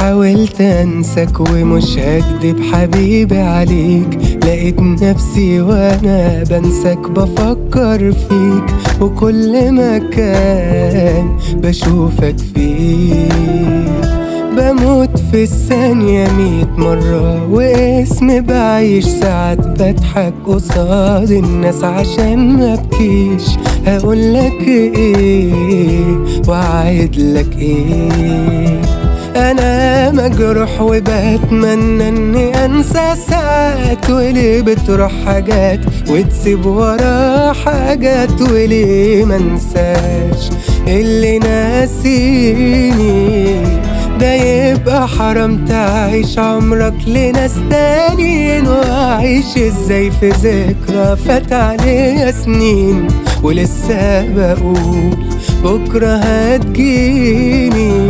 حاولت انساك ومش هكدب حبيبي عليك، لقيت نفسي وانا بنساك بفكر فيك، وكل مكان بشوفك فيه بموت في الثانية 100 مرة، واسمي بعيش ساعات بضحك قصاد الناس عشان مبكيش. هقولك ايه وعايدلك ايه، انا مجروح وبتمنى اني انسى ساعات، وليه بتروح حاجات وتسيب ورا حاجات، وليه منساش اللي ناسيني، ده يبقى حرام تعيش عمرك لناس تانيين، وأعيش ازاي في ذكرى فات عليها سنين، ولسه بقول بكرة هتجيني.